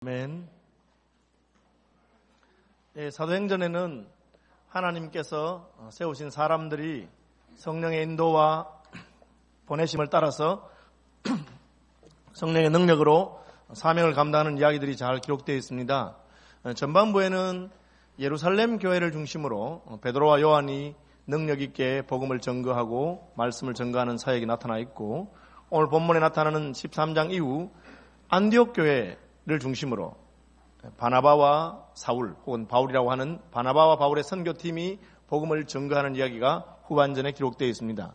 아멘. 사도행전에는 하나님께서 세우신 사람들이 성령의 인도와 보내심을 따라서 성령의 능력으로 사명을 감당하는 이야기들이 잘 기록되어 있습니다. 전반부에는 예루살렘 교회를 중심으로 베드로와 요한이 능력 있게 복음을 전거하고 말씀을 전거하는 사역이 나타나 있고, 오늘 본문에 나타나는 13장 이후 안디옥 교회를 중심으로 바나바와 사울 혹은 바울이라고 하는 바나바와 바울의 선교팀이 복음을 전거하는 이야기가 후반전에 기록되어 있습니다.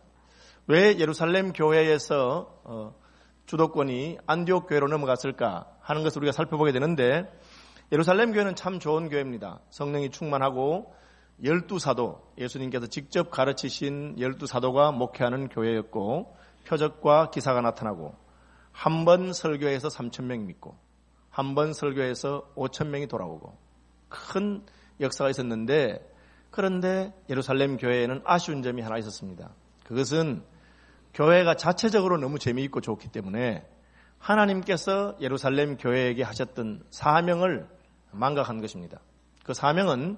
왜 예루살렘 교회에서 주도권이 안디옥 교회로 넘어갔을까 하는 것을 우리가 살펴보게 되는데, 예루살렘 교회는 참 좋은 교회입니다. 성령이 충만하고 12사도, 예수님께서 직접 가르치신 12사도가 목회하는 교회였고, 표적과 기사가 나타나고 한 번 설교해서 3,000명이 믿고 한 번 설교해서 5,000명이 돌아오고 큰 역사가 있었는데, 그런데 예루살렘 교회에는 아쉬운 점이 하나 있었습니다. 그것은 교회가 자체적으로 너무 재미있고 좋기 때문에 하나님께서 예루살렘 교회에게 하셨던 사명을 망각한 것입니다. 그 사명은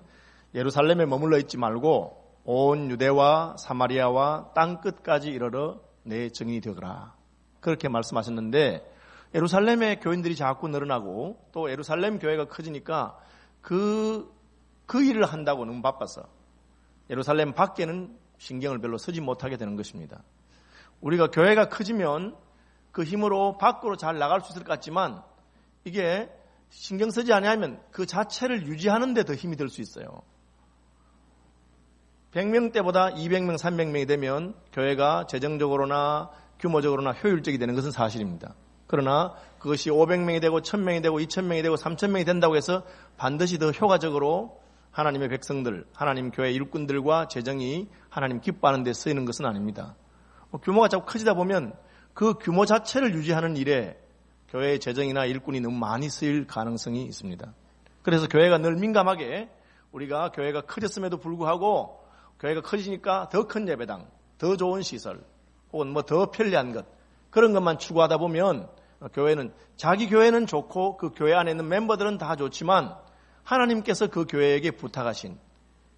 예루살렘에 머물러 있지 말고 온 유대와 사마리아와 땅끝까지 이르러 내 증인이 되거라, 그렇게 말씀하셨는데, 예루살렘의 교인들이 자꾸 늘어나고 또 예루살렘 교회가 커지니까 그 일을 한다고 너무 바빠서 예루살렘 밖에는 신경을 별로 쓰지 못하게 되는 것입니다. 우리가 교회가 커지면 그 힘으로 밖으로 잘 나갈 수 있을 것 같지만, 이게 신경 쓰지 않으면 그 자체를 유지하는 데 더 힘이 들 수 있어요. 100명대보다 200명, 300명이 되면 교회가 재정적으로나 규모적으로나 효율적이 되는 것은 사실입니다. 그러나 그것이 500명이 되고 1000명이 되고 2000명이 되고 3000명이 된다고 해서 반드시 더 효과적으로 하나님의 백성들, 하나님 교회 일꾼들과 재정이 하나님 기뻐하는 데 쓰이는 것은 아닙니다. 규모가 자꾸 커지다 보면 그 규모 자체를 유지하는 일에 교회의 재정이나 일꾼이 너무 많이 쓰일 가능성이 있습니다. 그래서 교회가 늘 민감하게, 우리가 교회가 커졌음에도 불구하고 교회가 커지니까 더 큰 예배당, 더 좋은 시설 혹은 더 편리한 것, 그런 것만 추구하다 보면 교회는, 자기 교회는 좋고 그 교회 안에 있는 멤버들은 다 좋지만 하나님께서 그 교회에게 부탁하신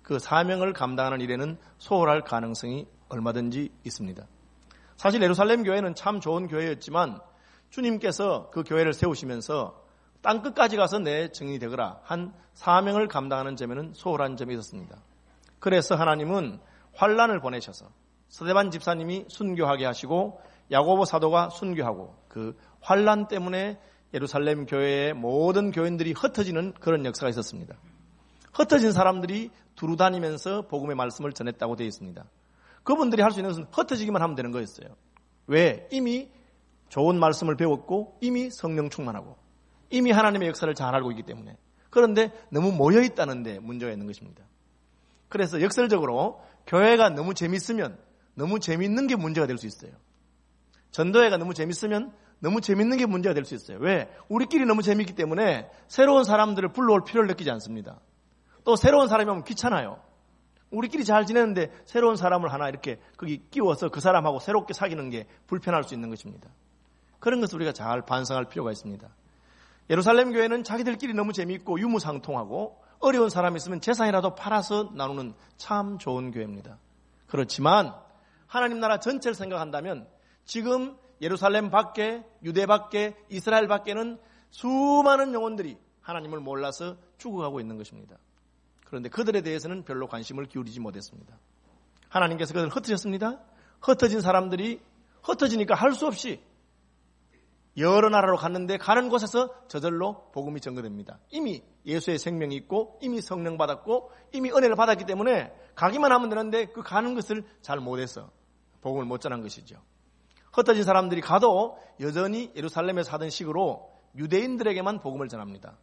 그 사명을 감당하는 일에는 소홀할 가능성이 얼마든지 있습니다. 사실 예루살렘 교회는 참 좋은 교회였지만 주님께서 그 교회를 세우시면서 땅끝까지 가서 내 증인이 되거라 한 사명을 감당하는 점에는 소홀한 점이 있었습니다. 그래서 하나님은 환란을 보내셔서 스데반 집사님이 순교하게 하시고 야고보 사도가 순교하고, 그 환란 때문에 예루살렘 교회의 모든 교인들이 흩어지는 그런 역사가 있었습니다. 흩어진 사람들이 두루 다니면서 복음의 말씀을 전했다고 되어 있습니다. 그분들이 할 수 있는 것은 흩어지기만 하면 되는 거였어요. 왜? 이미 좋은 말씀을 배웠고 이미 성령 충만하고 이미 하나님의 역사를 잘 알고 있기 때문에. 그런데 너무 모여있다는 데 문제가 있는 것입니다. 그래서 역설적으로 교회가 너무 재밌으면 너무 재밌는 게 문제가 될 수 있어요. 전도회가 너무 재밌으면 너무 재밌는 게 문제가 될 수 있어요. 왜? 우리끼리 너무 재밌기 때문에 새로운 사람들을 불러올 필요를 느끼지 않습니다. 또 새로운 사람이 오면 귀찮아요. 우리끼리 잘 지내는데 새로운 사람을 하나 이렇게 거기 끼워서 그 사람하고 새롭게 사귀는 게 불편할 수 있는 것입니다. 그런 것을 우리가 잘 반성할 필요가 있습니다. 예루살렘 교회는 자기들끼리 너무 재미있고 유무상통하고 어려운 사람이 있으면 재산이라도 팔아서 나누는 참 좋은 교회입니다. 그렇지만 하나님 나라 전체를 생각한다면 지금 예루살렘 밖에, 유대 밖에, 이스라엘 밖에는 수많은 영혼들이 하나님을 몰라서 죽어가고 있는 것입니다. 그런데 그들에 대해서는 별로 관심을 기울이지 못했습니다. 하나님께서 그들을 흩으셨습니다. 흩어진 사람들이 흩어지니까 할 수 없이 여러 나라로 갔는데 가는 곳에서 저절로 복음이 전거됩니다. 이미 예수의 생명이 있고 이미 성령 받았고 이미 은혜를 받았기 때문에 가기만 하면 되는데 그 가는 것을 잘 못해서 복음을 못 전한 것이죠. 흩어진 사람들이 가도 여전히 예루살렘에서 하던 식으로 유대인들에게만 복음을 전합니다.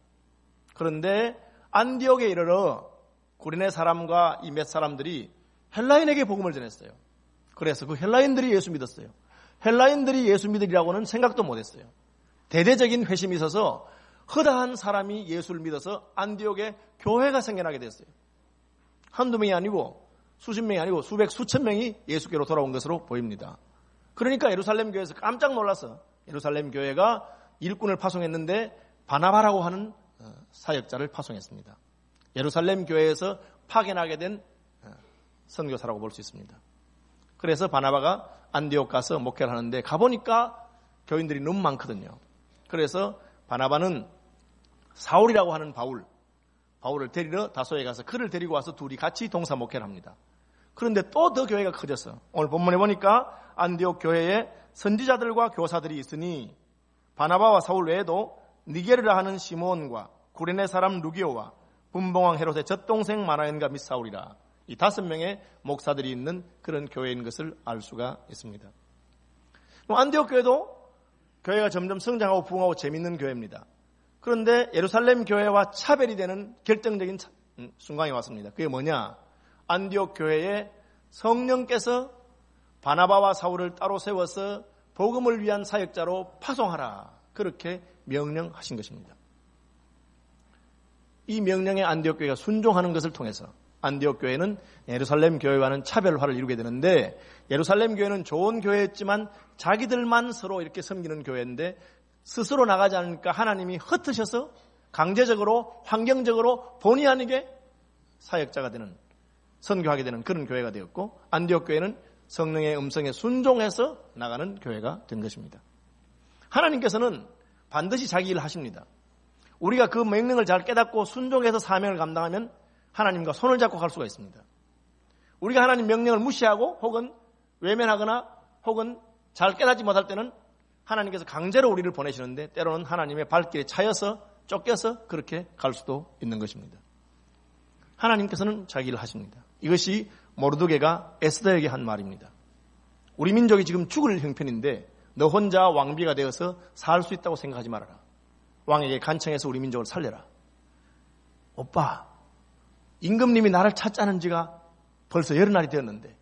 그런데 안디옥에 이르러 구레네 사람과 이 몇 사람들이 헬라인에게 복음을 전했어요. 그래서 그 헬라인들이 예수 믿었어요. 헬라인들이 예수 믿으리라고는 생각도 못했어요. 대대적인 회심이 있어서 허다한 사람이 예수를 믿어서 안디옥에 교회가 생겨나게 됐어요. 한두 명이 아니고 수십 명이 아니고 수백 수천 명이 예수께로 돌아온 것으로 보입니다. 그러니까 예루살렘 교회에서 깜짝 놀라서 예루살렘 교회가 일꾼을 파송했는데 바나바라고 하는 사역자를 파송했습니다. 예루살렘 교회에서 파견하게 된 선교사라고 볼 수 있습니다. 그래서 바나바가 안디옥 가서 목회를 하는데 가보니까 교인들이 너무 많거든요. 그래서 바나바는 사울이라고 하는 바울을 데리러 다소에 가서 그를 데리고 와서 둘이 같이 동사 목회를 합니다. 그런데 또 더 교회가 커졌어. 오늘 본문에 보니까 안디옥 교회에 선지자들과 교사들이 있으니 바나바와 사울 외에도 니게르라 하는 시몬과 구레네 사람 루기오와 분봉왕 헤롯의 젖동생 마나엔과 및 사울이라. 이 5명의 목사들이 있는 그런 교회인 것을 알 수가 있습니다. 안디옥 교회도 교회가 점점 성장하고 부흥하고 재밌는 교회입니다. 그런데 예루살렘 교회와 차별이 되는 결정적인 순간이 왔습니다. 그게 뭐냐? 안디옥 교회에 성령께서 바나바와 사울을 따로 세워서 복음을 위한 사역자로 파송하라. 그렇게 명령하신 것입니다. 이 명령에 안디옥 교회가 순종하는 것을 통해서 안디옥 교회는 예루살렘 교회와는 차별화를 이루게 되는데, 예루살렘 교회는 좋은 교회였지만 자기들만 서로 이렇게 섬기는 교회인데 스스로 나가지 않으니까 하나님이 흩으셔서 강제적으로 환경적으로 본의 아니게 사역자가 되는, 선교하게 되는 그런 교회가 되었고, 안디옥 교회는 성령의 음성에 순종해서 나가는 교회가 된 것입니다. 하나님께서는 반드시 자기 일을 하십니다. 우리가 그 명령을 잘 깨닫고 순종해서 사명을 감당하면 하나님과 손을 잡고 갈 수가 있습니다. 우리가 하나님 명령을 무시하고 혹은 외면하거나 혹은 잘 깨닫지 못할 때는 하나님께서 강제로 우리를 보내시는데, 때로는 하나님의 발길에 차여서 쫓겨서 그렇게 갈 수도 있는 것입니다. 하나님께서는 자기 일을 하십니다. 이것이 모르드게가 에스더에게 한 말입니다. 우리 민족이 지금 죽을 형편인데 너 혼자 왕비가 되어서 살 수 있다고 생각하지 말아라. 왕에게 간청해서 우리 민족을 살려라. 오빠, 임금님이 나를 찾자는 지가 벌써 10날이 되었는데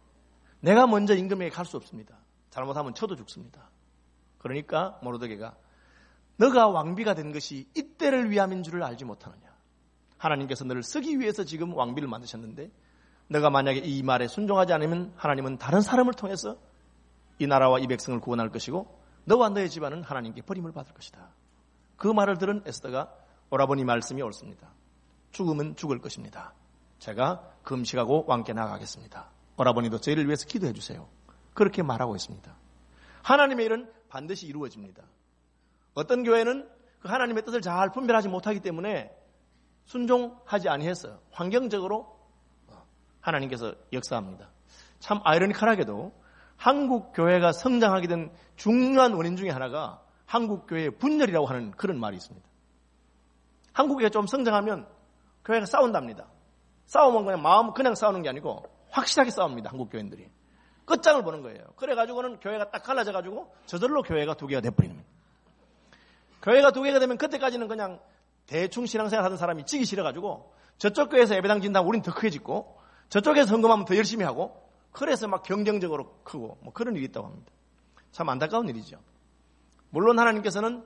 내가 먼저 임금에게 갈 수 없습니다. 잘못하면 저도 죽습니다. 그러니까 모르드게가 너가 왕비가 된 것이 이때를 위함인 줄을 알지 못하느냐. 하나님께서 너를 쓰기 위해서 지금 왕비를 만드셨는데 너가 만약에 이 말에 순종하지 않으면 하나님은 다른 사람을 통해서 이 나라와 이 백성을 구원할 것이고 너와 너의 집안은 하나님께 버림을 받을 것이다. 그 말을 들은 에스더가 오라버니 말씀이 옳습니다. 죽으면 죽을 것입니다. 제가 금식하고 왕께 나가겠습니다. 오라버니도 저희를 위해서 기도해 주세요. 그렇게 말하고 있습니다. 하나님의 일은 반드시 이루어집니다. 어떤 교회는 그 하나님의 뜻을 잘 분별하지 못하기 때문에 순종하지 아니해서 환경적으로 하나님께서 역사합니다. 참 아이러니컬하게도 한국 교회가 성장하게 된 중요한 원인 중에 하나가 한국 교회의 분열이라고 하는 그런 말이 있습니다. 한국 교회가 좀 성장하면 교회가 싸운답니다. 싸우면 그냥 마음 그냥 싸우는 게 아니고 확실하게 싸웁니다. 한국 교인들이 끝장을 보는 거예요. 그래가지고는 교회가 딱 갈라져가지고 저절로 교회가 2개가 돼버리는 겁니다. 교회가 2개가 되면 그때까지는 그냥 대충 신앙생활 하던 사람이 지기 싫어가지고 저쪽 교회에서 예배당 진다면 우린 더 크게 짓고 저쪽에서 헌금하면 더 열심히 하고, 그래서 막 경쟁적으로 크고 뭐 그런 일이 있다고 합니다. 참 안타까운 일이죠. 물론 하나님께서는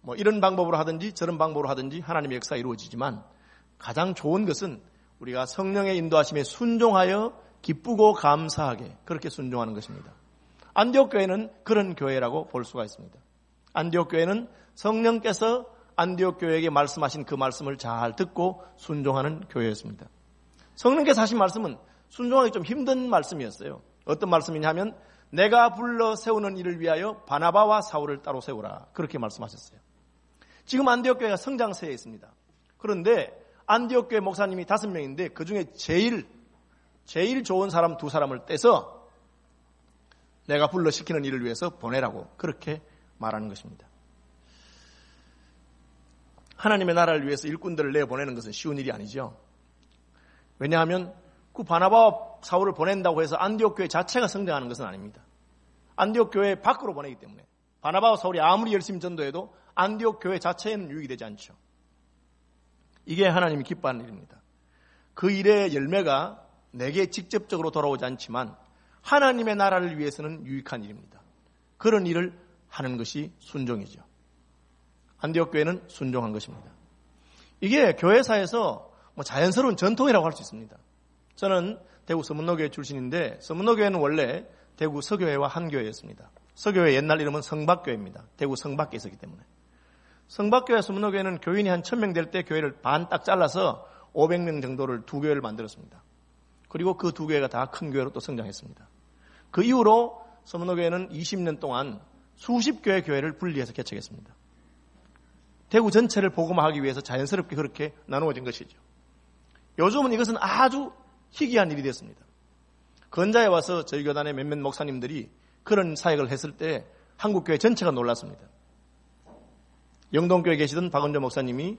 뭐 이런 방법으로 하든지 저런 방법으로 하든지 하나님의 역사가 이루어지지만 가장 좋은 것은 우리가 성령의 인도하심에 순종하여 기쁘고 감사하게 그렇게 순종하는 것입니다. 안디옥 교회는 그런 교회라고 볼 수가 있습니다. 안디옥 교회는 성령께서 안디옥 교회에게 말씀하신 그 말씀을 잘 듣고 순종하는 교회였습니다. 성령께서 하신 말씀은 순종하기 좀 힘든 말씀이었어요. 어떤 말씀이냐면 내가 불러 세우는 일을 위하여 바나바와 사울을 따로 세우라. 그렇게 말씀하셨어요. 지금 안디옥 교회가 성장세에 있습니다. 그런데 안디옥 교회 목사님이 5명인데 그중에 제일 좋은 사람 2사람을 떼서 내가 불러 시키는 일을 위해서 보내라고 그렇게 말하는 것입니다. 하나님의 나라를 위해서 일꾼들을 내보내는 것은 쉬운 일이 아니죠. 왜냐하면 그 바나바와 사울을 보낸다고 해서 안디옥 교회 자체가 성장하는 것은 아닙니다. 안디옥 교회 밖으로 보내기 때문에 바나바와 사울이 아무리 열심히 전도해도 안디옥 교회 자체에는 유익이 되지 않죠. 이게 하나님이 기뻐하는 일입니다. 그 일의 열매가 내게 직접적으로 돌아오지 않지만 하나님의 나라를 위해서는 유익한 일입니다. 그런 일을 하는 것이 순종이죠. 안디옥 교회는 순종한 것입니다. 이게 교회사에서 자연스러운 전통이라고 할 수 있습니다. 저는 대구 서문로교회 출신인데 서문로교회는 원래 대구 서교회와 한 교회였습니다. 서교회 옛날 이름은 성박교회입니다. 대구 성박에 있었기 때문에. 성박교회 서문호교회는 교인이 한 1000명 될 때 교회를 반 딱 잘라서 500명 정도를 두 교회를 만들었습니다. 그리고 그 두 교회가 다 큰 교회로 또 성장했습니다. 그 이후로 서문호교회는 20년 동안 수십 교회 교회를 분리해서 개척했습니다. 대구 전체를 복음화하기 위해서 자연스럽게 그렇게 나누어진 것이죠. 요즘은 이것은 아주 희귀한 일이 됐습니다. 건자에 와서 저희 교단의 몇몇 목사님들이 그런 사역을 했을 때 한국교회 전체가 놀랐습니다. 영동교회에 계시던 박은조 목사님이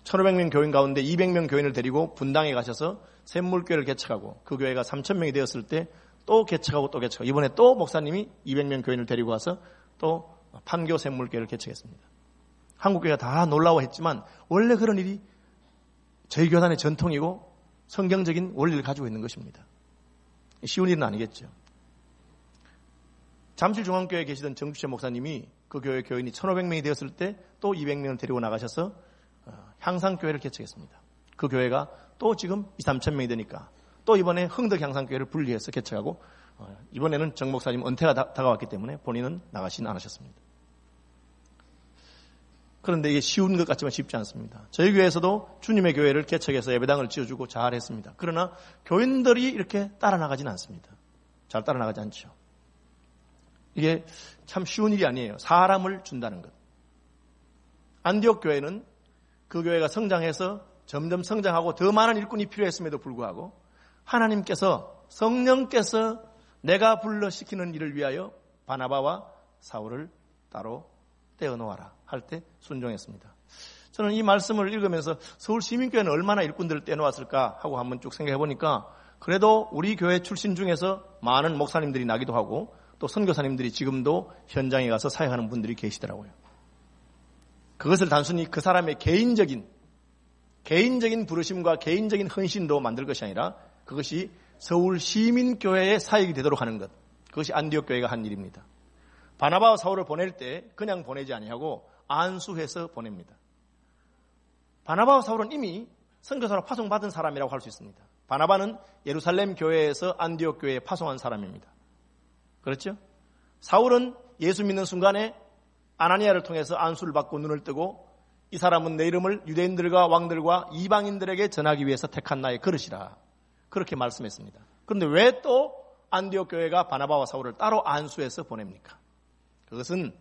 1500명 교인 가운데 200명 교인을 데리고 분당에 가셔서 샘물교회를 개척하고 그 교회가 3000명이 되었을 때 또 개척하고 또 개척하고 이번에 또 목사님이 200명 교인을 데리고 와서 또 판교 샘물교회를 개척했습니다. 한국교회가 다 놀라워했지만 원래 그런 일이 저희 교단의 전통이고 성경적인 원리를 가지고 있는 것입니다. 쉬운 일은 아니겠죠. 잠실중앙교회에 계시던 정주체 목사님이 그 교회 교인이 1500명이 되었을 때 또 200명을 데리고 나가셔서 향상교회를 개척했습니다. 그 교회가 또 지금 2-3천 명이 되니까 또 이번에 흥덕향상교회를 분리해서 개척하고 이번에는 정 목사님 은퇴가 다가왔기 때문에 본인은 나가시진 않으셨습니다. 그런데 이게 쉬운 것 같지만 쉽지 않습니다. 저희 교회에서도 주님의 교회를 개척해서 예배당을 지어주고 잘했습니다. 그러나 교인들이 이렇게 따라 나가지는 않습니다. 잘 따라 나가지 않죠. 이게 참 쉬운 일이 아니에요. 사람을 준다는 것. 안디옥 교회는 그 교회가 성장해서 점점 성장하고 더 많은 일꾼이 필요했음에도 불구하고 하나님께서 성령께서 내가 불러 시키는 일을 위하여 바나바와 사울을 따로 떼어놓아라 할 때 순종했습니다. 저는 이 말씀을 읽으면서 서울 시민교회는 얼마나 일꾼들을 떼놓았을까 하고 한번 쭉 생각해 보니까 그래도 우리 교회 출신 중에서 많은 목사님들이 나기도 하고 또 선교사님들이 지금도 현장에 가서 사역하는 분들이 계시더라고요. 그것을 단순히 그 사람의 개인적인 부르심과 개인적인 헌신으로 만들 것이 아니라 그것이 서울 시민교회의 사역이 되도록 하는 것. 그것이 안디옥 교회가 한 일입니다. 바나바와 사울을 보낼 때 그냥 보내지 아니하고 안수해서 보냅니다. 바나바와 사울은 이미 선교사로 파송받은 사람이라고 할 수 있습니다. 바나바는 예루살렘 교회에서 안디옥 교회에 파송한 사람입니다. 그렇죠? 사울은 예수 믿는 순간에 아나니아를 통해서 안수를 받고 눈을 뜨고 이 사람은 내 이름을 유대인들과 왕들과 이방인들에게 전하기 위해서 택한 나의 그릇이라 그렇게 말씀했습니다. 그런데 왜 또 안디옥 교회가 바나바와 사울을 따로 안수해서 보냅니까? 그것은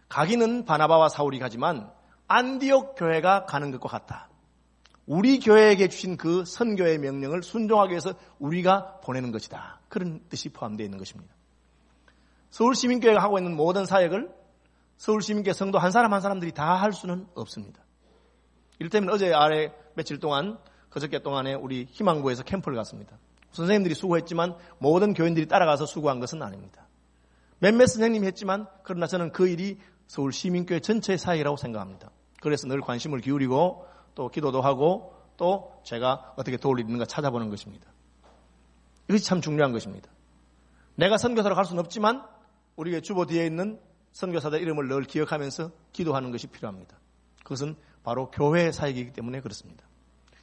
가기는 바나바와 사울이 가지만 안디옥 교회가 가는 것과 같다. 우리 교회에게 주신 그 선교의 명령을 순종하기 위해서 우리가 보내는 것이다. 그런 뜻이 포함되어 있는 것입니다. 서울시민교회가 하고 있는 모든 사역을 서울시민교회 성도 한 사람 한 사람들이 다 할 수는 없습니다. 이를테면 어제 아래 며칠 동안 그저께 동안에 우리 희망부에서 캠프를 갔습니다. 선생님들이 수고했지만 모든 교인들이 따라가서 수고한 것은 아닙니다. 몇몇 선생님이 했지만 그러나 저는 그 일이 서울시민교회 전체의 사역이라고 생각합니다. 그래서 늘 관심을 기울이고 또 기도도 하고 또 제가 어떻게 도울 일이 있는가 찾아보는 것입니다. 이것이 참 중요한 것입니다. 내가 선교사로 갈 수는 없지만 우리 주보 뒤에 있는 선교사들 이름을 늘 기억하면서 기도하는 것이 필요합니다. 그것은 바로 교회의 사역이기 때문에 그렇습니다.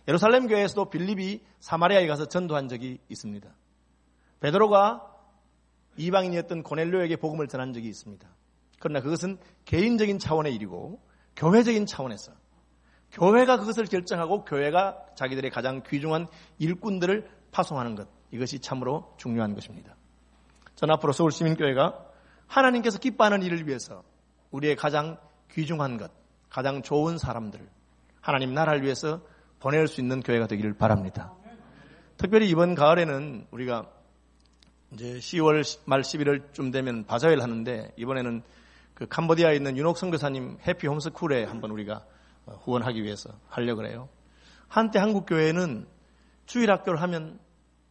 예루살렘 교회에서도 빌립이 사마리아에 가서 전도한 적이 있습니다. 베드로가 이방인이었던 고넬료에게 복음을 전한 적이 있습니다. 그러나 그것은 개인적인 차원의 일이고 교회적인 차원에서 교회가 그것을 결정하고 교회가 자기들의 가장 귀중한 일꾼들을 파송하는 것, 이것이 참으로 중요한 것입니다. 전 앞으로 서울시민교회가 하나님께서 기뻐하는 일을 위해서 우리의 가장 귀중한 것, 가장 좋은 사람들을 하나님 나라를 위해서 보낼 수 있는 교회가 되기를 바랍니다. 특별히 이번 가을에는 우리가 이제 10월 말 11월쯤 되면 바자회를 하는데 이번에는 그 캄보디아에 있는 윤옥 선교사님 해피 홈스쿨에 한번 우리가 후원하기 위해서 하려고 그래요. 한때 한국 교회는 주일학교를 하면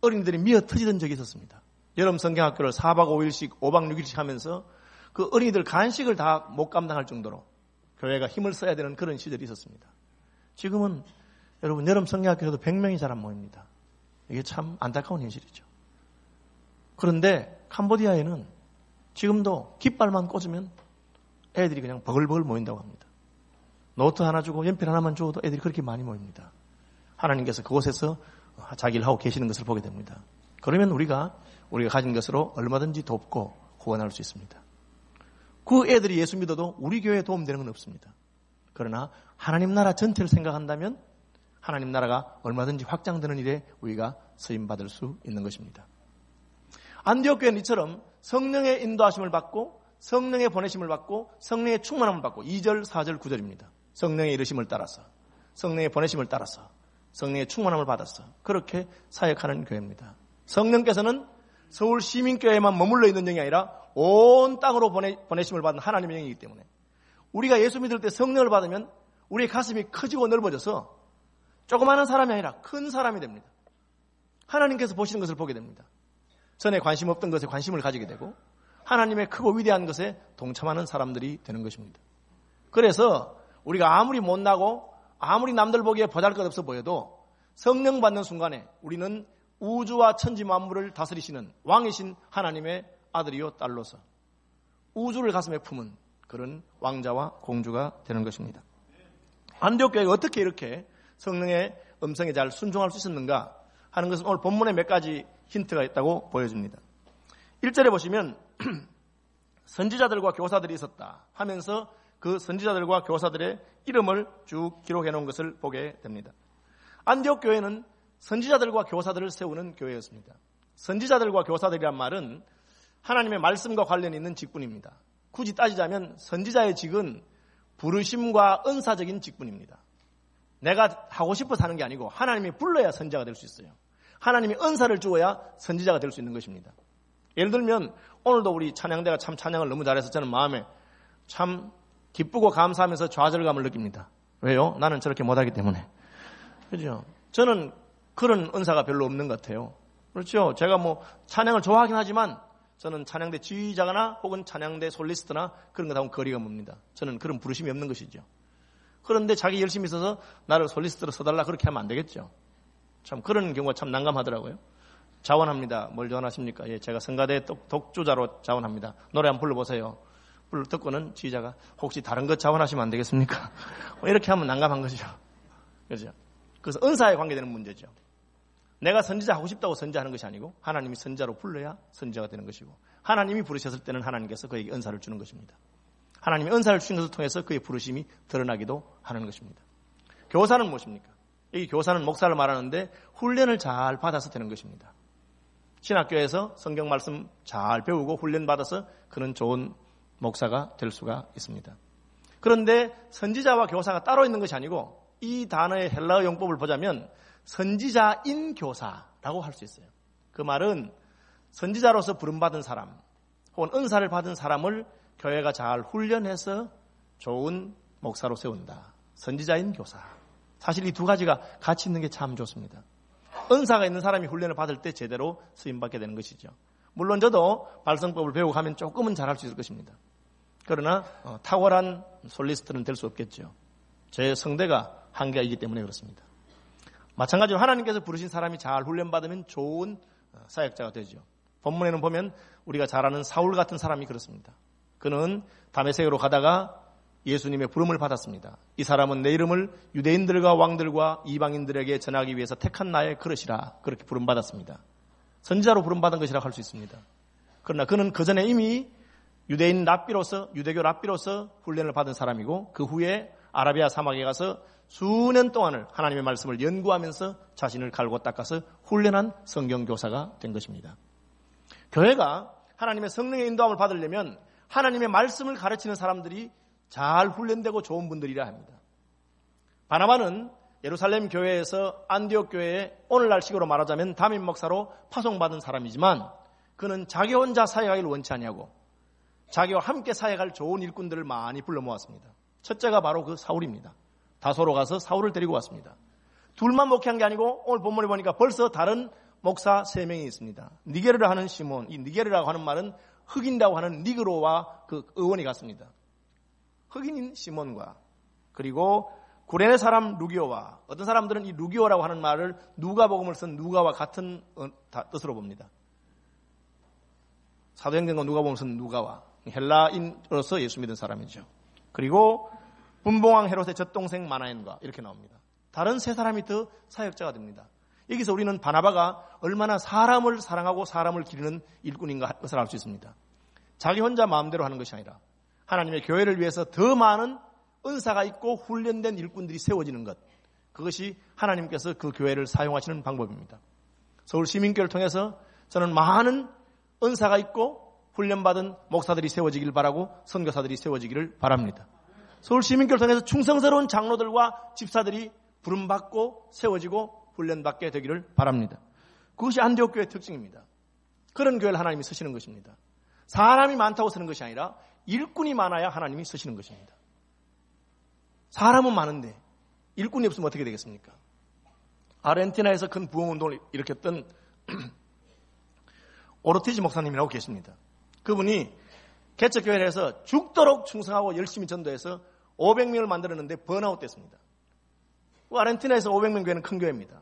어린이들이 미어 터지던 적이 있었습니다. 여름 성경학교를 4박 5일씩 5박 6일씩 하면서 그 어린이들 간식을 다 못 감당할 정도로 교회가 힘을 써야 되는 그런 시절이 있었습니다. 지금은 여러분 여름 성경학교에도 100명이 잘 안 모입니다. 이게 참 안타까운 현실이죠. 그런데 캄보디아에는 지금도 깃발만 꽂으면 애들이 그냥 버글버글 모인다고 합니다. 노트 하나 주고 연필 하나만 줘도 애들이 그렇게 많이 모입니다. 하나님께서 그곳에서 자기를 하고 계시는 것을 보게 됩니다. 그러면 우리가 가진 것으로 얼마든지 돕고 후원할 수 있습니다. 그 애들이 예수 믿어도 우리 교회에 도움되는 건 없습니다. 그러나 하나님 나라 전체를 생각한다면 하나님 나라가 얼마든지 확장되는 일에 우리가 쓰임받을 수 있는 것입니다. 안디옥 교회는 이처럼 성령의 인도하심을 받고 성령의 보내심을 받고 성령의 충만함을 받고 2절, 4절, 9절입니다. 성령의 이르심을 따라서 성령의 보내심을 따라서 성령의 충만함을 받아서 그렇게 사역하는 교회입니다. 성령께서는 서울 시민교회에만 머물러 있는 영이 아니라 온 땅으로 보내심을 받은 하나님의 영이기 때문에 우리가 예수 믿을 때 성령을 받으면 우리의 가슴이 커지고 넓어져서 조그마한 사람이 아니라 큰 사람이 됩니다. 하나님께서 보시는 것을 보게 됩니다. 전에 관심 없던 것에 관심을 가지게 되고 하나님의 크고 위대한 것에 동참하는 사람들이 되는 것입니다. 그래서 우리가 아무리 못나고 아무리 남들 보기에 보잘것없어 보여도 성령 받는 순간에 우리는 우주와 천지 만물을 다스리시는 왕이신 하나님의 아들이요 딸로서 우주를 가슴에 품은 그런 왕자와 공주가 되는 것입니다. 안디옥 교회가 어떻게 이렇게 성령의 음성에 잘 순종할 수 있었는가 하는 것은 오늘 본문에 몇 가지 힌트가 있다고 보여집니다. 1절에 보시면 선지자들과 교사들이 있었다 하면서 그 선지자들과 교사들의 이름을 쭉 기록해 놓은 것을 보게 됩니다. 안디옥 교회는 선지자들과 교사들을 세우는 교회였습니다. 선지자들과 교사들이란 말은 하나님의 말씀과 관련이 있는 직분입니다. 굳이 따지자면 선지자의 직은 부르심과 은사적인 직분입니다. 내가 하고 싶어서 하는 게 아니고 하나님이 불러야 선지자가 될 수 있어요. 하나님이 은사를 주어야 선지자가 될 수 있는 것입니다. 예를 들면 오늘도 우리 찬양대가 참 찬양을 너무 잘해서 저는 마음에 참 기쁘고 감사하면서 좌절감을 느낍니다. 왜요? 나는 저렇게 못하기 때문에. 그렇죠? 저는 그런 은사가 별로 없는 것 같아요. 그렇죠? 제가 뭐 찬양을 좋아하긴 하지만 저는 찬양대 지휘자나 혹은 찬양대 솔리스트나 그런 것하고는 거리가 멉니다. 저는 그런 부르심이 없는 것이죠. 그런데 자기 열심히 있어서 나를 솔리스트로 써달라 그렇게 하면 안 되겠죠. 참 그런 경우가 참 난감하더라고요. 자원합니다. 뭘 자원하십니까? 예, 제가 성가대 독주자로 자원합니다. 노래 한번 불러보세요. 듣고는 지휘자가 혹시 다른 것 자원하시면 안 되겠습니까? 이렇게 하면 난감한 거죠. 그렇죠? 그래서 은사에 관계되는 문제죠. 내가 선지자 하고 싶다고 선지하는 것이 아니고 하나님이 선지자로 불러야 선지자가 되는 것이고 하나님이 부르셨을 때는 하나님께서 그에게 은사를 주는 것입니다. 하나님이 은사를 주신 것을 통해서 그의 부르심이 드러나기도 하는 것입니다. 교사는 무엇입니까? 이 교사는 목사를 말하는데 훈련을 잘 받아서 되는 것입니다. 신학교에서 성경 말씀 잘 배우고 훈련받아서 그는 좋은 목사가 될 수가 있습니다. 그런데 선지자와 교사가 따로 있는 것이 아니고 이 단어의 헬라어 용법을 보자면 선지자인 교사라고 할 수 있어요. 그 말은 선지자로서 부름받은 사람 혹은 은사를 받은 사람을 교회가 잘 훈련해서 좋은 목사로 세운다. 선지자인 교사. 사실 이 두 가지가 같이 있는 게 참 좋습니다. 은사가 있는 사람이 훈련을 받을 때 제대로 쓰임받게 되는 것이죠. 물론 저도 발성법을 배우고 가면 조금은 잘할 수 있을 것입니다. 그러나 탁월한 솔리스트는 될 수 없겠죠. 제 성대가 한계가 있기 때문에 그렇습니다. 마찬가지로 하나님께서 부르신 사람이 잘 훈련받으면 좋은 사역자가 되죠. 본문에는 보면 우리가 잘 아는 사울 같은 사람이 그렇습니다. 그는 다메섹으로 가다가 예수님의 부름을 받았습니다. 이 사람은 내 이름을 유대인들과 왕들과 이방인들에게 전하기 위해서 택한 나의 그릇이라 그렇게 부름받았습니다. 선지자로 부름받은 것이라고 할 수 있습니다. 그러나 그는 그전에 이미 유대인 랍비로서 유대교 랍비로서 훈련을 받은 사람이고 그 후에 아라비아 사막에 가서 수년 동안을 하나님의 말씀을 연구하면서 자신을 갈고 닦아서 훈련한 성경교사가 된 것입니다. 교회가 하나님의 성령의 인도함을 받으려면 하나님의 말씀을 가르치는 사람들이 잘 훈련되고 좋은 분들이라 합니다. 바나바는 예루살렘 교회에서 안디옥 교회에 오늘날 식으로 말하자면 담임 목사로 파송받은 사람이지만 그는 자기 혼자 사역하기를 원치 아니하고 자기와 함께 사역할 좋은 일꾼들을 많이 불러 모았습니다. 첫째가 바로 그 사울입니다. 다소로 가서 사울을 데리고 왔습니다. 둘만 목회한 게 아니고 오늘 본문에 보니까 벌써 다른 목사 3명이 있습니다. 니게르라 하는 시몬, 이 니게르라고 하는 말은 흑인이라고 하는 니그로와 그 의원이 같습니다. 흑인인 시몬과 그리고 구레네 사람 루기오와 어떤 사람들은 이 루기오라고 하는 말을 누가복음을 쓴 누가와 같은 뜻으로 봅니다. 사도행전과 누가복음을 쓴 누가와 헬라인으로서 예수 믿은 사람이죠. 그리고 분봉왕 헤롯의 젖동생 마나엔과 이렇게 나옵니다. 다른 3사람이 더 사역자가 됩니다. 여기서 우리는 바나바가 얼마나 사람을 사랑하고 사람을 기르는 일꾼인가 것을 알 수 있습니다. 자기 혼자 마음대로 하는 것이 아니라 하나님의 교회를 위해서 더 많은 은사가 있고 훈련된 일꾼들이 세워지는 것, 그것이 하나님께서 그 교회를 사용하시는 방법입니다. 서울 시민교회를 통해서 저는 많은 은사가 있고 훈련받은 목사들이 세워지길 바라고 선교사들이 세워지기를 바랍니다. 서울 시민교회를 통해서 충성스러운 장로들과 집사들이 부름받고 세워지고 훈련받게 되기를 바랍니다. 그것이 안디옥 교회의 특징입니다. 그런 교회를 하나님이 쓰시는 것입니다. 사람이 많다고 쓰는 것이 아니라 일꾼이 많아야 하나님이 쓰시는 것입니다. 사람은 많은데 일꾼이 없으면 어떻게 되겠습니까? 아르헨티나에서 큰 부흥운동을 일으켰던 오르티지 목사님이라고 계십니다. 그분이 개척교회를 해서 죽도록 충성하고 열심히 전도해서 500명을 만들었는데 번아웃 됐습니다. 아르헨티나에서 500명 교회는 큰 교회입니다.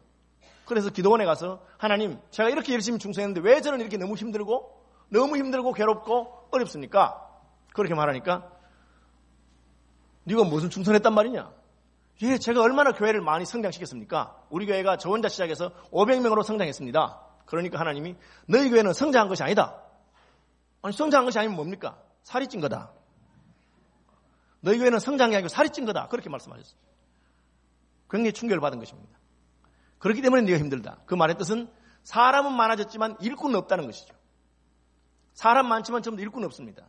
그래서 기도원에 가서 하나님, 제가 이렇게 열심히 충성했는데 왜 저는 이렇게 너무 힘들고 괴롭고 어렵습니까? 그렇게 말하니까 네가 무슨 충성했단 말이냐? 예, 제가 얼마나 교회를 많이 성장시켰습니까? 우리 교회가 저 혼자 시작해서 500명으로 성장했습니다. 그러니까 하나님이 너희 교회는 성장한 것이 아니다. 아니, 성장한 것이 아니면 뭡니까? 살이 찐 거다. 너희 교회는 성장이 아니고 살이 찐 거다. 그렇게 말씀하셨어요. 굉장히 충격을 받은 것입니다. 그렇기 때문에 네가 힘들다. 그 말의 뜻은 사람은 많아졌지만 일꾼은 없다는 것이죠. 사람 많지만 전부 일꾼은 없습니다.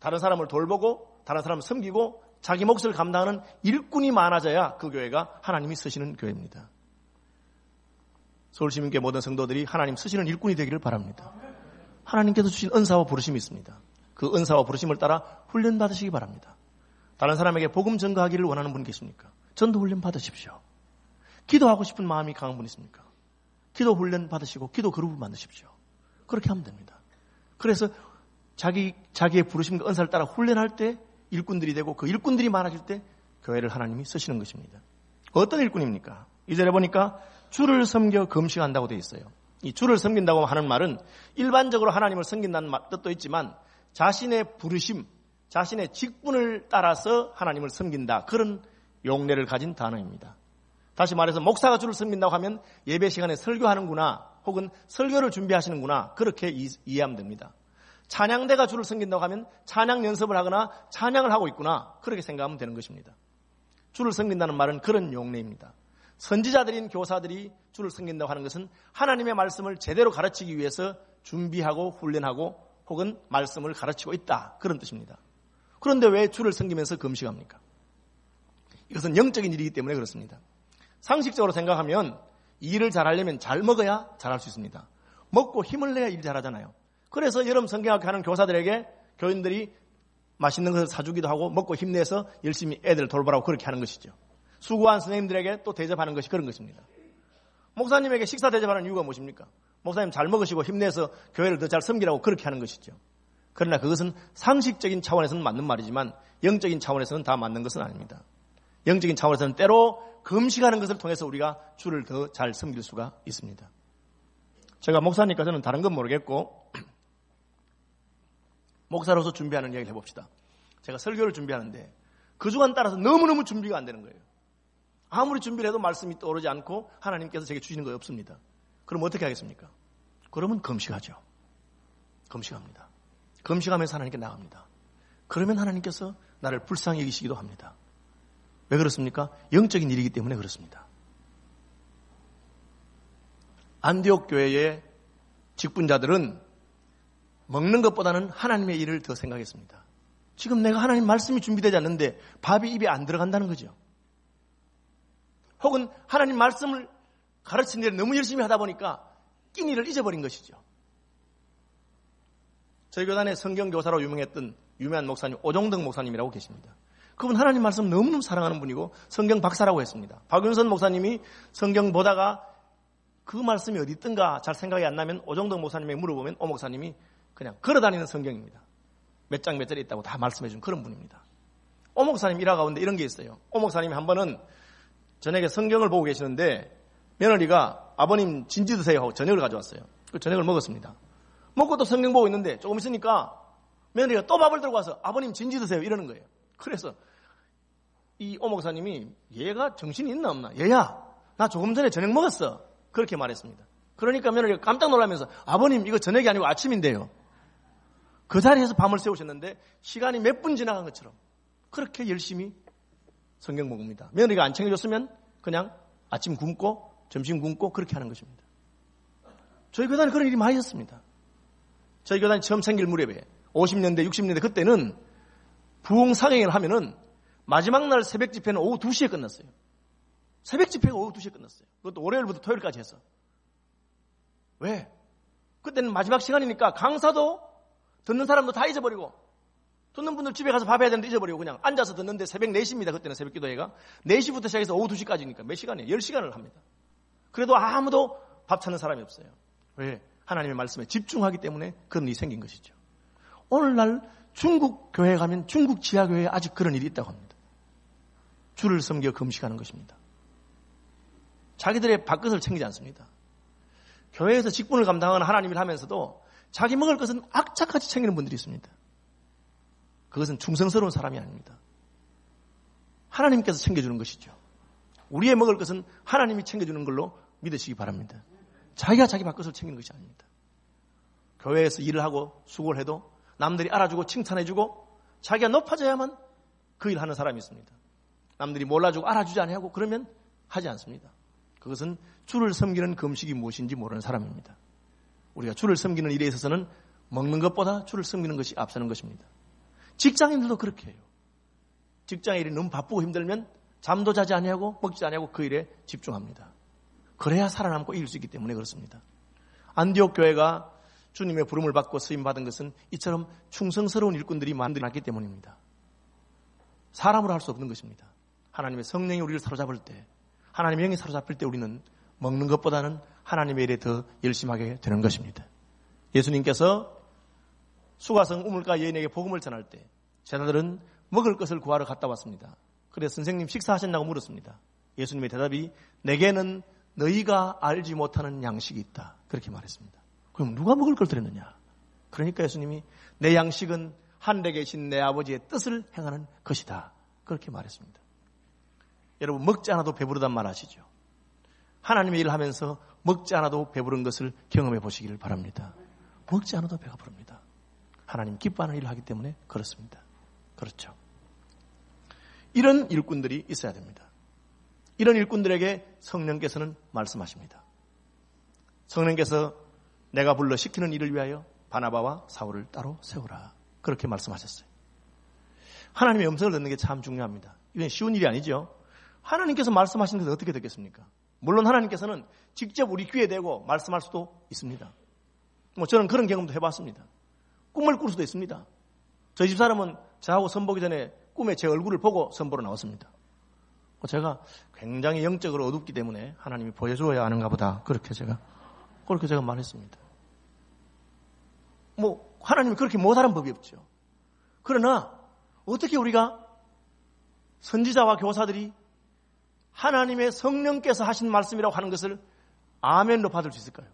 다른 사람을 돌보고 다른 사람을 섬기고 자기 몫을 감당하는 일꾼이 많아져야 그 교회가 하나님이 쓰시는 교회입니다. 서울시민교회 모든 성도들이 하나님 쓰시는 일꾼이 되기를 바랍니다. 하나님께서 주신 은사와 부르심이 있습니다. 그 은사와 부르심을 따라 훈련 받으시기 바랍니다. 다른 사람에게 복음 전가하기를 원하는 분 계십니까? 전도 훈련 받으십시오. 기도하고 싶은 마음이 강한 분 있습니까? 기도 훈련 받으시고 기도 그룹을 만드십시오. 그렇게 하면 됩니다. 그래서 자기의 부르심과 은사를 따라 훈련할 때 일꾼들이 되고 그 일꾼들이 많아질 때 교회를 하나님이 쓰시는 것입니다. 어떤 일꾼입니까? 2절에 보니까 주를 섬겨 금식한다고 되어 있어요. 이 주를 섬긴다고 하는 말은 일반적으로 하나님을 섬긴다는 뜻도 있지만 자신의 부르심, 자신의 직분을 따라서 하나님을 섬긴다. 그런 용례를 가진 단어입니다. 다시 말해서 목사가 주를 섬긴다고 하면 예배 시간에 설교하는구나 혹은 설교를 준비하시는구나 그렇게 이해하면 됩니다. 찬양대가 주를 섬긴다고 하면 찬양 연습을 하거나 찬양을 하고 있구나 그렇게 생각하면 되는 것입니다. 주를 섬긴다는 말은 그런 용례입니다. 선지자들인 교사들이 주를 섬긴다고 하는 것은 하나님의 말씀을 제대로 가르치기 위해서 준비하고 훈련하고 혹은 말씀을 가르치고 있다 그런 뜻입니다. 그런데 왜 주를 섬기면서 금식합니까? 이것은 영적인 일이기 때문에 그렇습니다. 상식적으로 생각하면 일을 잘하려면 잘 먹어야 잘할 수 있습니다. 먹고 힘을 내야 일 잘하잖아요. 그래서 여름 성경학교 하는 교사들에게 교인들이 맛있는 것을 사주기도 하고 먹고 힘내서 열심히 애들 돌보라고 그렇게 하는 것이죠. 수고한 선생님들에게 또 대접하는 것이 그런 것입니다. 목사님에게 식사 대접하는 이유가 무엇입니까? 목사님 잘 먹으시고 힘내서 교회를 더 잘 섬기라고 그렇게 하는 것이죠. 그러나 그것은 상식적인 차원에서는 맞는 말이지만 영적인 차원에서는 다 맞는 것은 아닙니다. 영적인 차원에서는 때로 금식하는 것을 통해서 우리가 주를 더 잘 섬길 수가 있습니다. 제가 목사니까 저는 다른 건 모르겠고 목사로서 준비하는 이야기를 해봅시다. 제가 설교를 준비하는데 그 주간 따라서 너무너무 준비가 안 되는 거예요. 아무리 준비를 해도 말씀이 떠오르지 않고 하나님께서 제게 주시는 거 없습니다. 그럼 어떻게 하겠습니까? 그러면 금식하죠. 금식합니다. 금식하면서 하나님께 나갑니다. 그러면 하나님께서 나를 불쌍히 여기시기도 합니다. 왜 그렇습니까? 영적인 일이기 때문에 그렇습니다. 안디옥 교회의 직분자들은 먹는 것보다는 하나님의 일을 더 생각했습니다. 지금 내가 하나님 말씀이 준비되지 않는데 밥이 입에 안 들어간다는 거죠. 혹은 하나님 말씀을 가르치는 일을 너무 열심히 하다 보니까 끼니를 잊어버린 것이죠. 저희 교단의 성경교사로 유명했던 유명한 목사님 오종덕 목사님이라고 계십니다. 그분 하나님 말씀 너무너무 사랑하는 분이고 성경 박사라고 했습니다. 박윤선 목사님이 성경 보다가 그 말씀이 어디 있던가 잘 생각이 안 나면 오종덕 목사님에게 물어보면 오 목사님이 그냥 걸어다니는 성경입니다. 몇 장 몇 절에 있다고 다 말씀해 준 그런 분입니다. 오 목사님 일화 가운데 이런 게 있어요. 오 목사님이 한 번은 저녁에 성경을 보고 계시는데 며느리가 아버님 진지 드세요 하고 저녁을 가져왔어요. 그 저녁을 먹었습니다. 먹고 또 성경 보고 있는데 조금 있으니까 며느리가 또 밥을 들고 와서 아버님 진지 드세요 이러는 거예요. 그래서 이 오 목사님이 얘가 정신이 있나 없나? 얘야 나 조금 전에 저녁 먹었어. 그렇게 말했습니다. 그러니까 며느리가 깜짝 놀라면서 아버님 이거 저녁이 아니고 아침인데요. 그 자리에서 밤을 새우셨는데 시간이 몇 분 지나간 것처럼 그렇게 열심히 성경 먹습니다. 며느리가 안 챙겨줬으면 그냥 아침 굶고 점심 굶고 그렇게 하는 것입니다. 저희 교단에 그런 일이 많이 있었습니다. 저희 교단이 처음 생길 무렵에 50년대 60년대 그때는 부흥상행을 하면은 마지막 날 새벽 집회는 오후 2시에 끝났어요. 새벽 집회가 오후 2시에 끝났어요. 그것도 월요일부터 토요일까지 해서. 왜? 그때는 마지막 시간이니까 강사도 듣는 사람도 다 잊어버리고 듣는 분들 집에 가서 밥 해야 되는데 잊어버리고 그냥 앉아서 듣는데 새벽 4시입니다. 그때는 새벽 기도회가. 4시부터 시작해서 오후 2시까지니까 몇 시간이에요? 10시간을 합니다. 그래도 아무도 밥 찾는 사람이 없어요. 왜? 하나님의 말씀에 집중하기 때문에 그런 일이 생긴 것이죠. 오늘날 중국 교회에 가면 중국 지하교회에 아직 그런 일이 있다고 합니다. 주를 섬겨 금식하는 것입니다. 자기들의 밥것을 챙기지 않습니다. 교회에서 직분을 감당하는 하나님을 하면서도 자기 먹을 것은 악착같이 챙기는 분들이 있습니다. 그것은 충성스러운 사람이 아닙니다. 하나님께서 챙겨주는 것이죠. 우리의 먹을 것은 하나님이 챙겨주는 걸로 믿으시기 바랍니다. 자기가 자기 밥것을 챙기는 것이 아닙니다. 교회에서 일을 하고 수고를 해도 남들이 알아주고 칭찬해주고 자기가 높아져야만 그 일을 하는 사람이 있습니다. 남들이 몰라주고 알아주지 않고 그러면 하지 않습니다. 그것은 주를 섬기는 금식이 무엇인지 모르는 사람입니다. 우리가 주를 섬기는 일에 있어서는 먹는 것보다 주를 섬기는 것이 앞서는 것입니다. 직장인들도 그렇게 해요. 직장 일이 너무 바쁘고 힘들면 잠도 자지 아니하고 먹지 아니하고 그 일에 집중합니다. 그래야 살아남고 이길 수 있기 때문에 그렇습니다. 안디옥 교회가 주님의 부름을 받고 쓰임받은 것은 이처럼 충성스러운 일꾼들이 많았기 때문입니다. 사람으로 할 수 없는 것입니다. 하나님의 성령이 우리를 사로잡을 때, 하나님의 영이 사로잡힐 때 우리는 먹는 것보다는 하나님의 일에 더 열심하게 되는 것입니다. 예수님께서 수가성 우물가 여인에게 복음을 전할 때 제자들은 먹을 것을 구하러 갔다 왔습니다. 그래서 선생님 식사하셨나고 물었습니다. 예수님의 대답이 내게는 너희가 알지 못하는 양식이 있다. 그렇게 말했습니다. 그럼 누가 먹을 걸 드렸느냐? 그러니까 예수님이 내 양식은 하늘에 계신 내 아버지의 뜻을 행하는 것이다. 그렇게 말했습니다. 여러분 먹지 않아도 배부르단 말 아시죠? 하나님의 일을 하면서 먹지 않아도 배부른 것을 경험해 보시기를 바랍니다. 먹지 않아도 배가 부릅니다. 하나님 기뻐하는 일을 하기 때문에 그렇습니다. 그렇죠. 이런 일꾼들이 있어야 됩니다. 이런 일꾼들에게 성령께서는 말씀하십니다. 성령께서 내가 불러 시키는 일을 위하여 바나바와 사울을 따로 세우라. 그렇게 말씀하셨어요. 하나님의 음성을 듣는 게 참 중요합니다. 이건 쉬운 일이 아니죠. 하나님께서 말씀하시는 것은 어떻게 듣겠습니까? 물론 하나님께서는 직접 우리 귀에 대고 말씀할 수도 있습니다. 저는 그런 경험도 해봤습니다. 꿈을 꿀 수도 있습니다. 저희 집사람은 저하고 선보기 전에 꿈에 제 얼굴을 보고 선보러 나왔습니다. 제가 굉장히 영적으로 어둡기 때문에 하나님이 보여줘야 하는가 보다. 그렇게 제가 말했습니다. 하나님이 그렇게 못하는 법이 없죠. 그러나 어떻게 우리가 선지자와 교사들이 하나님의 성령께서 하신 말씀이라고 하는 것을 아멘로 받을 수 있을까요?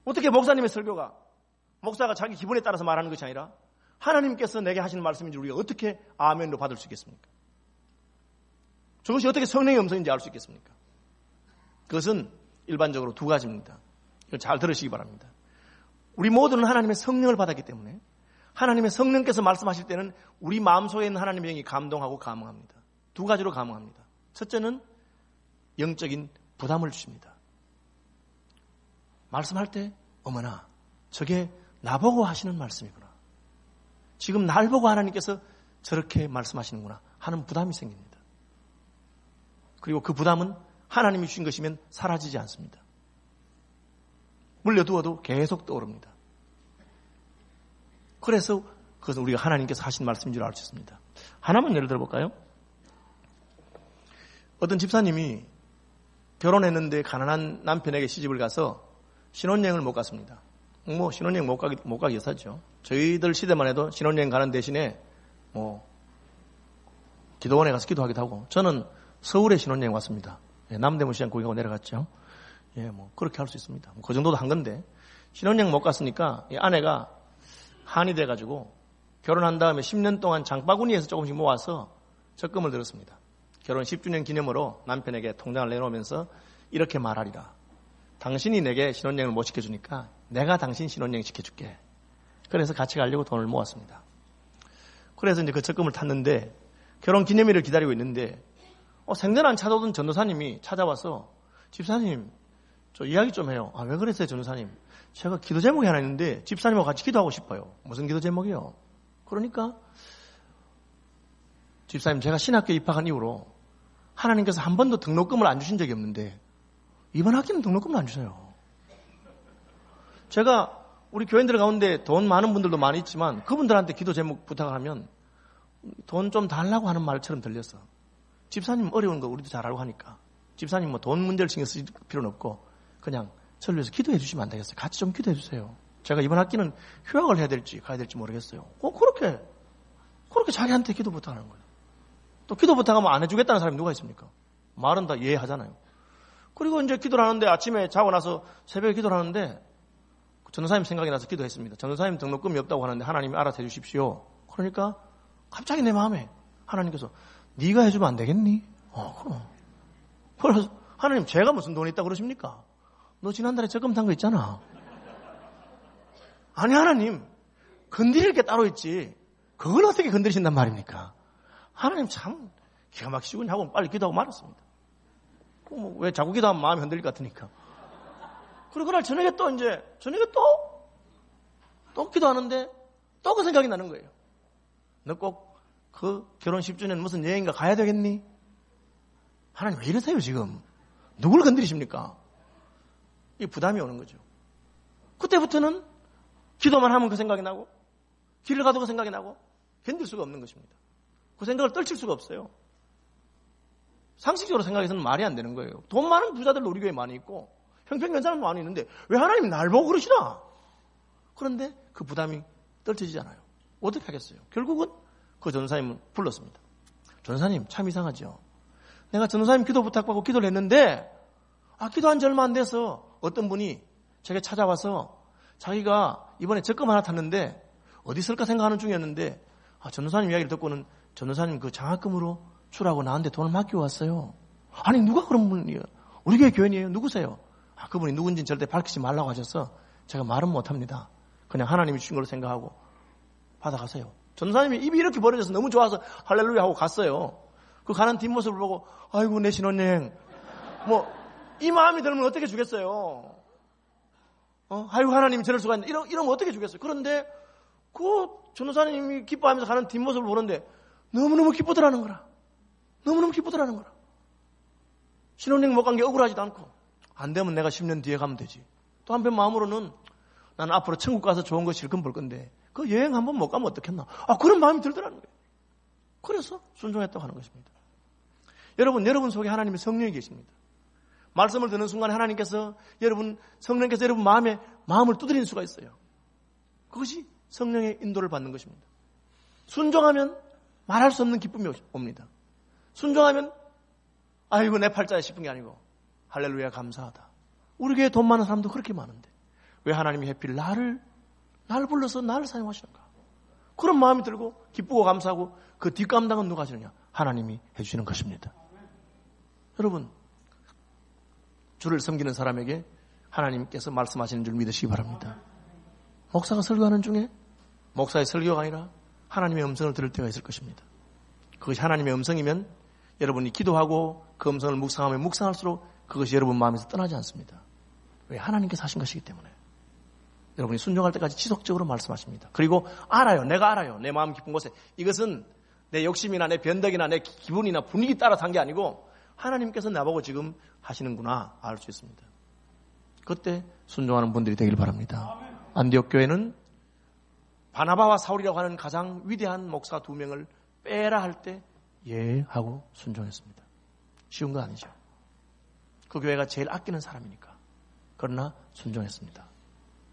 어떻게 목사님의 설교가 목사가 자기 기분에 따라서 말하는 것이 아니라 하나님께서 내게 하신 말씀인지 우리가 어떻게 아멘로 받을 수 있겠습니까? 저것이 어떻게 성령의 음성인지 알 수 있겠습니까? 그것은 일반적으로 두 가지입니다. 이걸 잘 들으시기 바랍니다. 우리 모두는 하나님의 성령을 받았기 때문에 하나님의 성령께서 말씀하실 때는 우리 마음속에 있는 하나님의 영이 감동하고 감흥합니다. 두 가지로 감흥합니다. 첫째는 영적인 부담을 주십니다. 말씀할 때 어머나 저게 나보고 하시는 말씀이구나. 지금 날 보고 하나님께서 저렇게 말씀하시는구나 하는 부담이 생깁니다. 그리고 그 부담은 하나님이 주신 것이면 사라지지 않습니다. 물려두어도 계속 떠오릅니다. 그래서 그것은 우리가 하나님께서 하신 말씀인 줄 알 수 있습니다. 하나만 예를 들어볼까요? 어떤 집사님이 결혼했는데 가난한 남편에게 시집을 가서 신혼여행을 못 갔습니다. 신혼여행 못 가기 여사죠. 저희들 시대만 해도 신혼여행 가는 대신에 기도원에 가서 기도하기도 하고, 저는 서울에 신혼여행 왔습니다. 남대문 시장 거기 가고 내려갔죠. 그렇게 할 수 있습니다. 그 정도도 한 건데, 신혼여행 못 갔으니까 이 아내가 한이 돼가지고 결혼한 다음에 10년 동안 장바구니에서 조금씩 모아서 적금을 들었습니다. 결혼 10주년 기념으로 남편에게 통장을 내놓으면서 이렇게 말하리라. 당신이 내게 신혼여행을 못 시켜주니까 내가 당신 신혼여행 시켜줄게. 그래서 같이 가려고 돈을 모았습니다. 그래서 이제 그 적금을 탔는데 결혼 기념일을 기다리고 있는데 생전 안 찾아오던 전도사님이 찾아와서 집사님 저 이야기 좀 해요. 아, 왜 그랬어요 전도사님? 제가 기도 제목이 하나 있는데 집사님하고 같이 기도하고 싶어요. 무슨 기도 제목이요? 그러니까 집사님 제가 신학교에 입학한 이후로 하나님께서 한 번도 등록금을 안 주신 적이 없는데 이번 학기는 등록금을 안 주세요. 제가 우리 교인들 가운데 돈 많은 분들도 많이 있지만 그분들한테 기도 제목 부탁을 하면 돈 좀 달라고 하는 말처럼 들렸어. 집사님 어려운 거 우리도 잘 알고 하니까 집사님 뭐 돈 문제를 신경 쓸 필요는 없고 그냥 저를 위해서 기도해 주시면 안 되겠어요? 같이 좀 기도해 주세요. 제가 이번 학기는 휴학을 해야 될지 가야 될지 모르겠어요. 그렇게 자기한테 기도 부탁하는 거예요. 또 기도 부탁하면 안 해주겠다는 사람이 누가 있습니까? 말은 다 예 하잖아요. 그리고 이제 기도를 하는데 아침에 자고 나서 새벽에 기도를 하는데 전도사님 생각이 나서 기도했습니다. 전도사님 등록금이 없다고 하는데 하나님이 알아서 해주십시오. 그러니까 갑자기 내 마음에 하나님께서 네가 해주면 안 되겠니? 그럼. 그래서 하나님 제가 무슨 돈이 있다고 그러십니까? 너 지난달에 적금 탄 거 있잖아. 아니 하나님 건드릴 게 따로 있지 그걸 어떻게 건드리신단 말입니까? 하나님 참 기가 막히시군요 하고 빨리 기도하고 말았습니다. 왜 자꾸 기도하면 마음이 흔들릴 것 같으니까. 그리고 그날 저녁에 또 기도하는데 또 그 생각이 나는 거예요. 너 꼭 그 결혼 10주년 무슨 여행가 가야 되겠니? 하나님 왜 이러세요 지금? 누굴 건드리십니까? 이 부담이 오는 거죠. 그때부터는 기도만 하면 그 생각이 나고 길을 가도 그 생각이 나고 견딜 수가 없는 것입니다. 그 생각을 떨칠 수가 없어요. 상식적으로 생각해서는 말이 안 되는 거예요. 돈 많은 부자들도 우리 교회에 많이 있고 형편없는 사람도 많이 있는데 왜 하나님이 날 보고 그러시나? 그런데 그 부담이 떨쳐지잖아요. 어떻게 하겠어요? 결국은 그 전도사님을 불렀습니다. 전도사님 참 이상하죠. 내가 전도사님 기도 부탁받고 기도를 했는데 기도한 지 얼마 안 돼서 어떤 분이 제게 찾아와서 자기가 이번에 적금 하나 탔는데 어디 쓸까 생각하는 중이었는데 전도사님 이야기를 듣고는 전도사님 그 장학금으로 주라고 나한테 돈을 맡겨왔어요. 아니 누가 그런 분이에요? 우리 교회 교인이에요. 누구세요? 그분이 누군지는 절대 밝히지 말라고 하셔서 제가 말은 못합니다. 그냥 하나님이 주신 걸로 생각하고 받아가세요. 전도사님이 입이 이렇게 벌어져서 너무 좋아서 할렐루야 하고 갔어요. 그 가는 뒷모습을 보고 아이고 내 신혼여행 이 마음이 들면 어떻게 주겠어요? 아이고 하나님이 저럴 수가 있나 이러면 어떻게 주겠어요? 그런데 그 전도사님이 기뻐하면서 가는 뒷모습을 보는데 너무너무 기쁘더라는 거라. 너무너무 기쁘더라는 거라. 신혼여행 못 간 게 억울하지도 않고 안 되면 내가 10년 뒤에 가면 되지. 또 한편 마음으로는 나는 앞으로 천국 가서 좋은 거 실컷 볼 건데 그 여행 한번 못 가면 어떻겠나. 그런 마음이 들더라는 거예요. 그래서 순종했다고 하는 것입니다. 여러분 속에 하나님의 성령이 계십니다. 말씀을 듣는 순간 하나님께서 성령께서 여러분 마음을 두드리는 수가 있어요. 그것이 성령의 인도를 받는 것입니다. 순종하면 말할 수 없는 기쁨이 옵니다. 순종하면 아이고 내 팔자에 싶은 게 아니고 할렐루야 감사하다. 우리 교회에 돈 많은 사람도 그렇게 많은데 왜 하나님이 하필 나를 불러서 나를 사용하시는가? 그런 마음이 들고 기쁘고 감사하고 그 뒷감당은 누가 하시느냐? 하나님이 해주시는 것입니다. 여러분 주를 섬기는 사람에게 하나님께서 말씀하시는 줄 믿으시기 바랍니다. 목사가 설교하는 중에 목사의 설교가 아니라 하나님의 음성을 들을 때가 있을 것입니다. 그것이 하나님의 음성이면 여러분이 기도하고 그 음성을 묵상하면 묵상할수록 그것이 여러분 마음에서 떠나지 않습니다. 왜? 하나님께서 하신 것이기 때문에. 여러분이 순종할 때까지 지속적으로 말씀하십니다. 그리고 내가 알아요. 내 마음 깊은 곳에. 이것은 내 욕심이나 내 변덕이나 내 기분이나 분위기 따라서 한 게 아니고 하나님께서 나보고 지금 하시는구나 알 수 있습니다. 그때 순종하는 분들이 되길 바랍니다. 안디옥 교회는 바나바와 사울이라고 하는 가장 위대한 목사 2명을 빼라 할 때 예 하고 순종했습니다. 쉬운 거 아니죠. 그 교회가 제일 아끼는 사람이니까. 그러나 순종했습니다.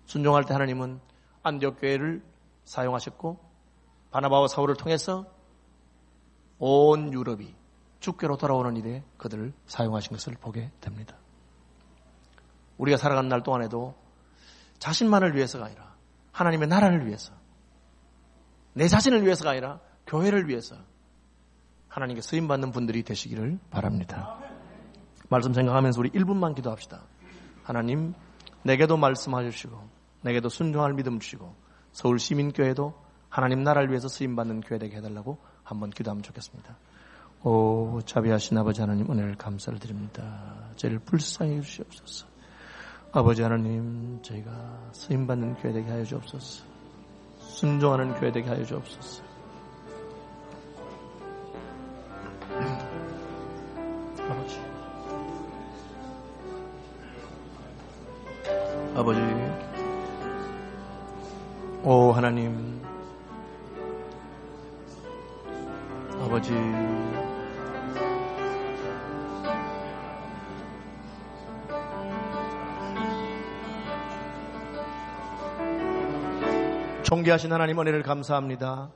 순종할 때 하나님은 안디옥 교회를 사용하셨고 바나바와 사울을 통해서 온 유럽이 주께로 돌아오는 일에 그들을 사용하신 것을 보게 됩니다. 우리가 살아가는 날 동안에도 자신만을 위해서가 아니라 하나님의 나라를 위해서 내 자신을 위해서가 아니라 교회를 위해서 하나님께 쓰임받는 분들이 되시기를 바랍니다. 말씀 생각하면서 우리 1분만 기도합시다. 하나님 내게도 말씀하시고 내게도 순종할 믿음 주시고 서울시민교회도 하나님 나라를 위해서 쓰임받는 교회 되게 해달라고 한번 기도하면 좋겠습니다. 오, 자비하신 아버지 하나님, 은혜를 감사를 드립니다. 저희를 불쌍히 해주시옵소서. 아버지 하나님, 저희가 쓰임받는 교회 되게 하여 주옵소서. 순종하는 교회 되게 하여 주옵소서. 아버지, 오 하나님, 아버지, 존귀하신 하나님, 은혜를 감사합니다.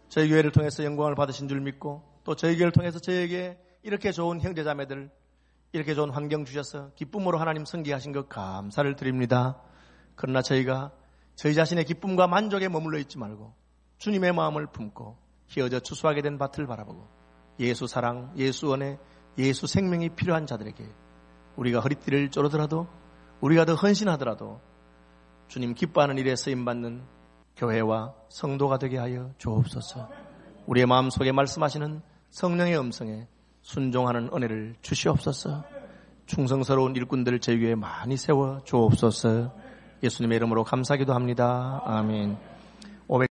저희 교회를 통해서 영광을 받으신 줄 믿고, 또 저희 교회를 통해서 저희에게 이렇게 좋은 형제자매들, 이렇게 좋은 환경 주셔서 기쁨으로 하나님 섬기하신 것 감사를 드립니다. 그러나 저희가 저희 자신의 기쁨과 만족에 머물러 있지 말고 주님의 마음을 품고 희어져 추수하게 된 밭을 바라보고 예수 사랑, 예수 은혜, 예수 생명이 필요한 자들에게 우리가 허리띠를 쪼르더라도, 우리가 더 헌신하더라도 주님 기뻐하는 일에 쓰임받는 교회와 성도가 되게 하여 주옵소서. 우리의 마음속에 말씀하시는 성령의 음성에 순종하는 은혜를 주시옵소서. 충성스러운 일꾼들을 저희 교회에 많이 세워 주옵소서. 예수님의 이름으로 감사기도 합니다. 아멘.